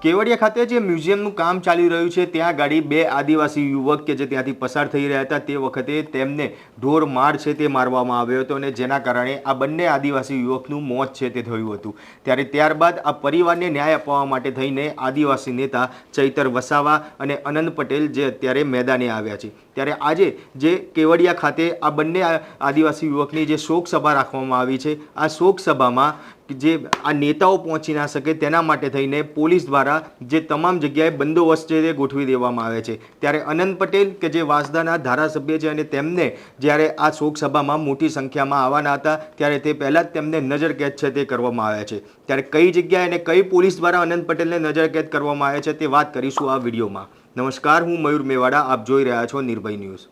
કેવડિયા ખાતે જે મ્યુઝિયમનું કામ ચાલી રહ્યું છે ત્યાં ગાડી બે આદિવાસી યુવક કે જે ત્યાંથી પસાર થઈ રહ્યા હતા તે વખતે તેમને ઢોર માર છે તે મારવામાં આવ્યો હતો અને જેના કારણે આ બંને આદિવાસી યુવકનું મોત છે તે થયું હતું। ત્યારે ત્યારબાદ આ પરિવારને ન્યાય અપાવવા માટે થઈને આદિવાસી નેતા ચૈતર વસાવા અને અનંત પટેલ જે અત્યારે મેદાને આવ્યા છે। ત્યારે આજે જે કેવડિયા ખાતે આ બંને આદિવાસી યુવકની જે શોક સભા રાખવામાં આવી છે આ શોક સભામાં જે આ નેતાઓ પહોંચી ના શકે તેના માટે થઈને પોલીસ દ્વારા જે તમામ જગ્યાએ બંદોબસ્ત છે તે ગોઠવી દેવામાં આવે છે। ત્યારે અનંત પટેલ કે જે વાંસદાના ધારાસભ્ય છે અને તેમને જ્યારે આ શોક સભામાં મોટી સંખ્યામાં આવવાના હતા ત્યારે તે પહેલાં જ તેમને નજરકેદ છે તે કરવામાં આવ્યા છે। ત્યારે કઈ જગ્યાએ અને કઈ પોલીસ દ્વારા અનંત પટેલને નજરકેદ કરવામાં આવે છે તે વાત કરીશું આ વિડીયોમાં। નમસ્કાર, હું મયુર મેવાડા, આપ જોઈ રહ્યા છો નિર્ભય ન્યૂઝ।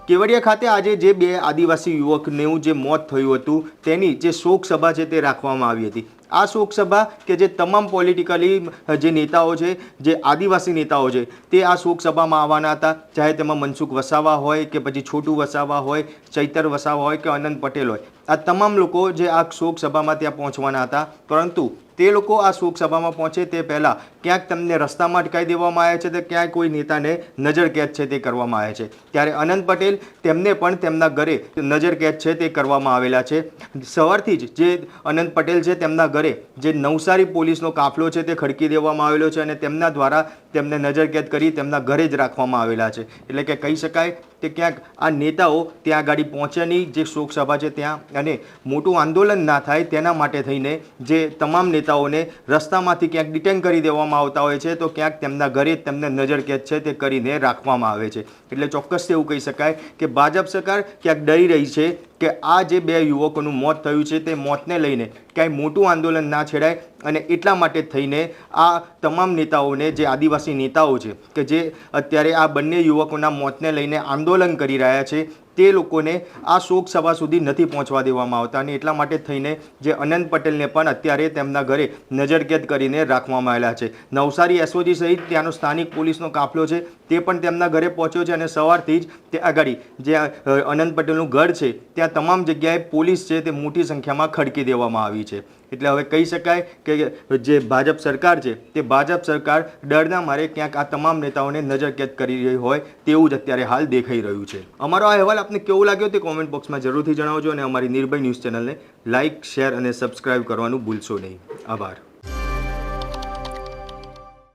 કેવડિયા ખાતે આજે જે બે આદિવાસી યુવકનું જે મોત થયું હતું તેની જે શોક સભા છે તે રાખવામાં આવી હતી। આ શોક સભા કે જે તમામ પોલિટિકલી જે નેતાઓ છે, જે આદિવાસી નેતાઓ છે તે આ શોક સભામાં આવવાના હતા, ચાહે તેમાં મનસુખ વસાવા હોય કે પછી છોટુ વસાવા હોય, ચૈતર વસાવા હોય કે અનંત પટેલ હોય, આ તમામ લોકો જે આ શોક સભામાં ત્યાં પહોંચવાના હતા। પરંતુ તે લોકો આ શોક સભામાં પહોંચે તે પહેલાં ક્યાંક તેમને રસ્તામાં અટકાવી દેવામાં આવે છે તો ક્યાંક કોઈ નેતાને નજરકેદ છે તે કરવામાં આવે છે। ત્યારે અનંત પટેલ તેમને પણ તેમના ઘરે નજરકેદ છે તે કરવામાં આવેલા છે। સવારથી જ જે અનંત પટેલ છે તેમના ઘરે જે નવસારી પોલીસનો કાફલો છે તે ખડકી દેવામાં આવેલો છે અને તેમના દ્વારા તેમને નજરકેદ કરી તેમના ઘરે જ રાખવામાં આવેલા છે। એટલે કે કહી શકાય કે ક્યાંક આ નેતાઓ ત્યાં ગાડી પહોંચ્યાની જે શોક સભા છે ત્યાં અને મોટું આંદોલન ના થાય તેના માટે થઈને જે તમામ નેતાઓને રસ્તામાંથી ક્યાંક ડિટેન કરી દેવામાં આવતા હોય છે તો ક્યાંક તેમના ઘરે તેમને નજરકેદ છે તે કરીને રાખવામાં આવે છે। એટલે ચોક્કસ એવું કહી શકાય કે ભાજપ સરકાર ક્યાંક ડરી રહી છે કે આ જે બે યુવકોનું મોત થયું છે તે મોતને લઈને ક્યાંય મોટું આંદોલન ના છેડાય અને એટલા માટે થઈને આ તમામ નેતાઓને, જે આદિવાસી નેતાઓ છે કે જે અત્યારે આ બંને યુવકોના મોતને લઈને આંદોલન કરી રહ્યા છે તે લોકોને આ શોક સભા સુધી નથી પહોંચવા દેવામાં આવતા અને એટલા માટે થઈને જે અનંત પટેલને પણ અત્યારે તેમના ઘરે નજરકેદ કરીને રાખવામાં આવેલા છે। નવસારી એસઓજી સહિત ત્યાંનો સ્થાનિક પોલીસનો કાફલો છે તે પણ તેમના ઘરે પહોંચ્યો છે અને સવારથી જ તે આગળ જે અનંત પટેલનું ઘર છે ત્યાં તમામ જગ્યાએ પોલીસ છે તે મોટી સંખ્યામાં ખડકી દેવામાં આવી છે। એટલે હવે કહી શકાય કે જે ભાજપ સરકાર છે તે ભાજપ સરકાર ડરના મારે ક્યાંક આ તમામ નેતાઓને નજરકેદ કરી રહી હોય તેવું જ અત્યારે હાલ દેખાઈ રહ્યું છે। અમારો આ અહેવાલ આપને કેવો લાગ્યો તે કોમેન્ટ બોક્સમાં જરૂરથી જણાવજો અને અમારી નિર્ભય ન્યૂઝ ચેનલને લાઇક, શેર અને સબસ્ક્રાઇબ કરવાનું ભૂલશો નહીં। આભાર।